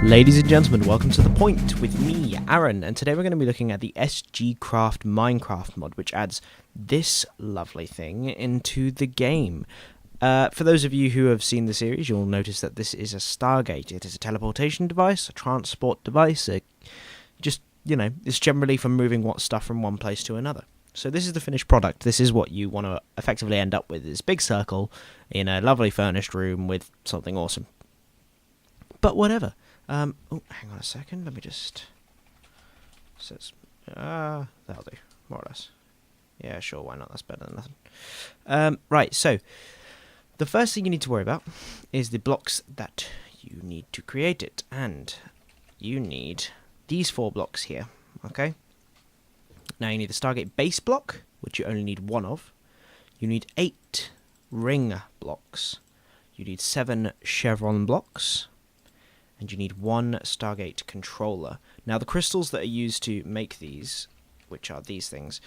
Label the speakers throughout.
Speaker 1: Ladies and gentlemen, welcome to The Point with me, Aaron, and today we're going to be looking at the SGCRAFT Minecraft mod, which adds this lovely thing into the game. For those of you who have seen the series, you'll notice that this is a Stargate. It is a teleportation device, a transport device, it's generally for moving stuff from one place to another. So this is the finished product. This is what you want to effectively end up with, this big circle in a lovely furnished room with something awesome. But whatever. Hang on a second. Let me just... that'll do, more or less. Yeah, sure, why not? That's better than nothing. Right, so the first thing you need to worry about is the blocks that you need to create it. And you need these 4 blocks here, okay? Now you need the Stargate base block, which you only need 1 of. You need 8 ring blocks. You need 7 chevron blocks. And you need 1 Stargate controller. Now the crystals that are used to make these, which are these things,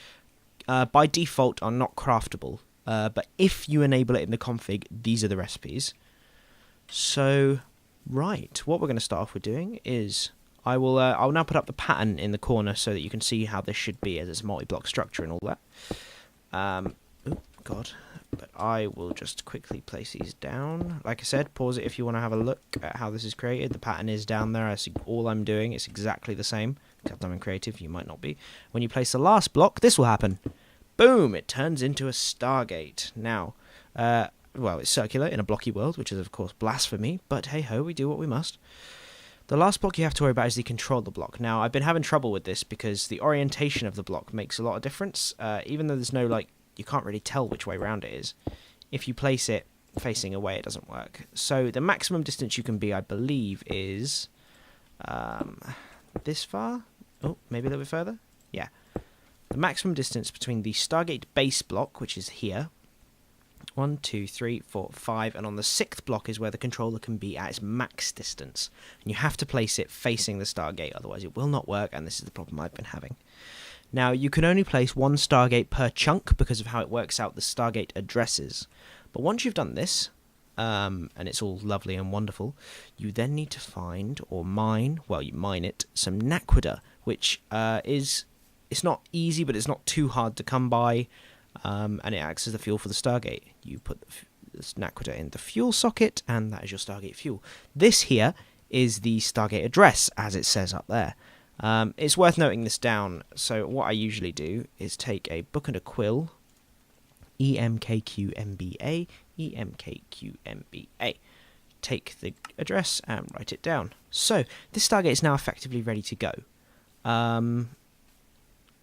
Speaker 1: by default are not craftable. But if you enable it in the config, these are the recipes. So, right, what we're going to start off with doing is I'll now put up the pattern in the corner so that you can see how this should be as it's a multi-block structure and all that. Oh God. But I will just quickly place these down. Like I said, pause it if you want to have a look at how this is created. The pattern is down there. I see all I'm doing. It's exactly the same. Except I'm in creative. You might not be. When you place the last block, this will happen. Boom! It turns into a Stargate. Now, well, it's circular in a blocky world, which is, of course, blasphemy. But hey-ho, we do what we must. The last block you have to worry about is the controller block. Now, I've been having trouble with this because the orientation of the block makes a lot of difference. Even though there's no, you can't really tell which way round it is. If you place it facing away, it doesn't work. So the maximum distance you can be, I believe, is this far. Oh, maybe a little bit further. Yeah. The maximum distance between the Stargate base block, which is here, 1, 2, 3, 4, 5, and on the 6th block is where the controller can be at its max distance. And you have to place it facing the Stargate, otherwise it will not work, and this is the problem I've been having. Now, you can only place 1 Stargate per chunk because of how it works out the Stargate addresses. But once you've done this, and it's all lovely and wonderful, you then need to find, or mine, well, you mine it, some naquadah, which it's not easy, but it's not too hard to come by, and it acts as the fuel for the Stargate. You put this naquadah in the fuel socket, and that is your Stargate fuel. This here is the Stargate address, as it says up there. It's worth noting this down, so what I usually do is take a book and a quill, EMKQMBA, EMKQMBA. Take the address and write it down. So, this Stargate is now effectively ready to go.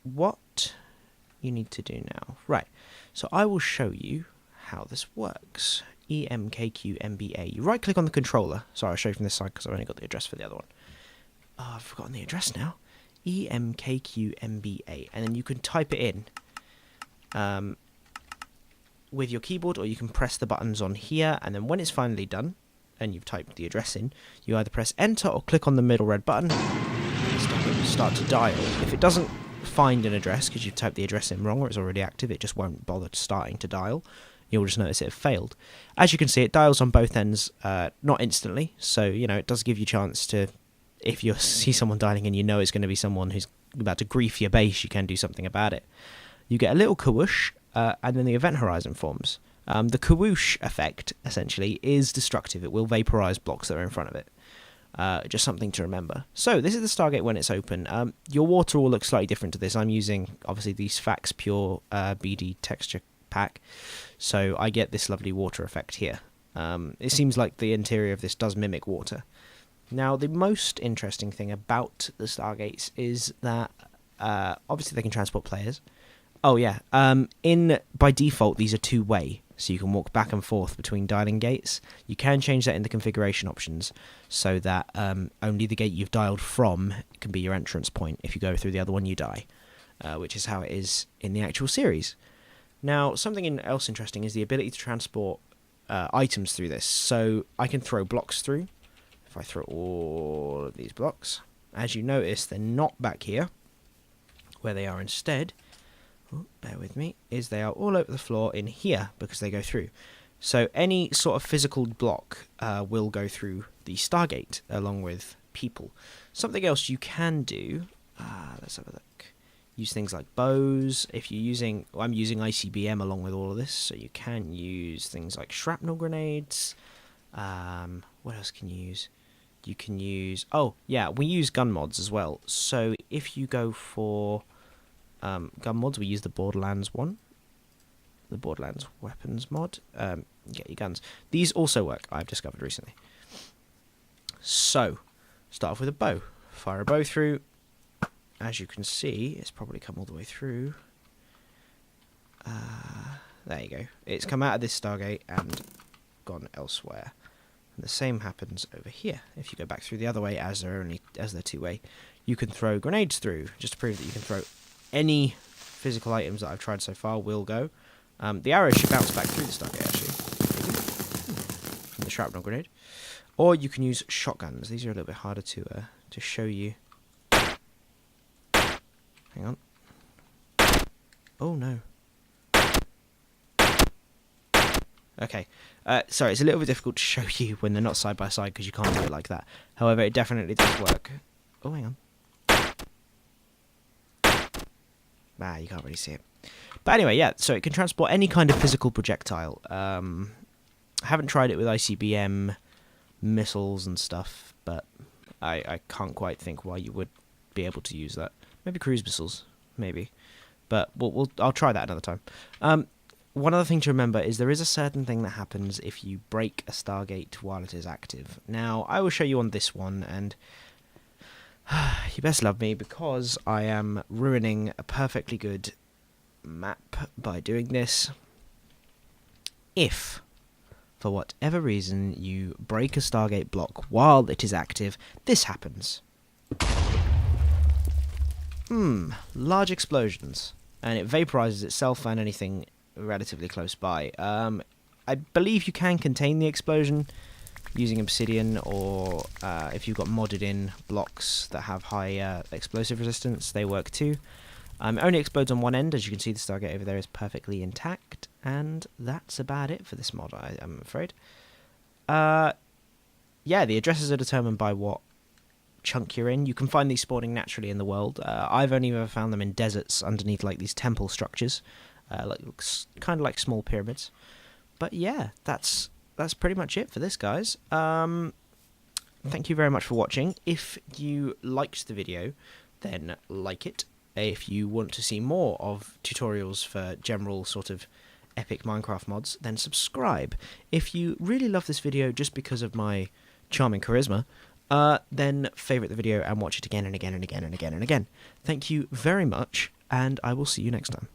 Speaker 1: What you need to do now. Right, so I will show you how this works. EMKQMBA. You right click on the controller. Sorry, I'll show you from this side because I've only got the address for the other one. Oh, I've forgotten the address now. EMKQMBA. And then you can type it in with your keyboard, or you can press the buttons on here, and then when it's finally done, and you've typed the address in, you either press enter or click on the middle red button and start to dial. If it doesn't find an address because you've typed the address in wrong or it's already active, it just won't bother starting to dial. You'll just notice it failed. As you can see, it dials on both ends, not instantly, so it does give you a chance to, if you see someone dialing and you know it's going to be someone who's about to grief your base, you can do something about it. You get a little kawoosh, and then the event horizon forms. The kawoosh effect, essentially, is destructive. It will vaporize blocks that are in front of it. Just something to remember. So, this is the Stargate when it's open. Your water will look slightly different to this. I'm using, obviously, the Fax Pure BD texture pack, so I get this lovely water effect here. It seems like the interior of this does mimic water. Now, the most interesting thing about the Stargates is that, obviously, they can transport players. Oh, yeah. By default, these are two-way, so you can walk back and forth between dialing gates. You can change that in the configuration options so that only the gate you've dialed from can be your entrance point. If you go through the other one, you die, which is how it is in the actual series. Now, something else interesting is the ability to transport items through this. So I can throw blocks through. If I throw all of these blocks, as you notice, they're not back here, where they are instead, bear with me, is they are all over the floor in here because they go through. So any sort of physical block will go through the Stargate along with people. Something else you can do, let's have a look. Use things like bows. If you're using, I'm using ICBM along with all of this, so you can use things like shrapnel grenades. What else can you use? You can use, oh yeah, we use gun mods as well. So if you go for gun mods, we use the Borderlands one. The Borderlands weapons mod. Get your guns. These also work, I've discovered recently. So, start off with a bow. Fire a bow through. As you can see, it's probably come all the way through. There you go. It's come out of this Stargate and gone elsewhere. And the same happens over here. If you go back through the other way, as they're two-way, you can throw grenades through, just to prove that you can throw any physical items that I've tried so far will go. The arrows should bounce back through the Stargate, actually. From the shrapnel grenade. Or you can use shotguns. These are a little bit harder to show you. Hang on. Oh, no. Okay. Sorry, it's a little bit difficult to show you when they're not side by side because you can't do it like that. However, it definitely does work. Oh, hang on. Ah, you can't really see it. But anyway, yeah, so it can transport any kind of physical projectile. I haven't tried it with ICBM missiles and stuff, but I can't quite think why you would be able to use that. Maybe cruise missiles, maybe. But I'll try that another time. One other thing to remember is there is a certain thing that happens if you break a Stargate while it is active. Now, I will show you on this one, and you best love me because I am ruining a perfectly good map by doing this. If, for whatever reason, you break a Stargate block while it is active, this happens. Large explosions, and it vaporizes itself and anything relatively close by. I believe you can contain the explosion using obsidian, or if you've got modded in blocks that have high explosive resistance, they work too. It only explodes on one end. As you can see, the Stargate over there is perfectly intact, and that's about it for this mod, I'm afraid. Yeah, the addresses are determined by what chunk you're in. You can find these spawning naturally in the world. I've only ever found them in deserts underneath like these temple structures, kind of like small pyramids. But yeah, that's pretty much it for this, guys. Thank you very much for watching. If you liked the video, then like it. If you want to see more of tutorials for general sort of epic Minecraft mods, then subscribe. If you really love this video just because of my charming charisma, then favourite the video and watch it again and again and again and again and again. Thank you very much, and I will see you next time.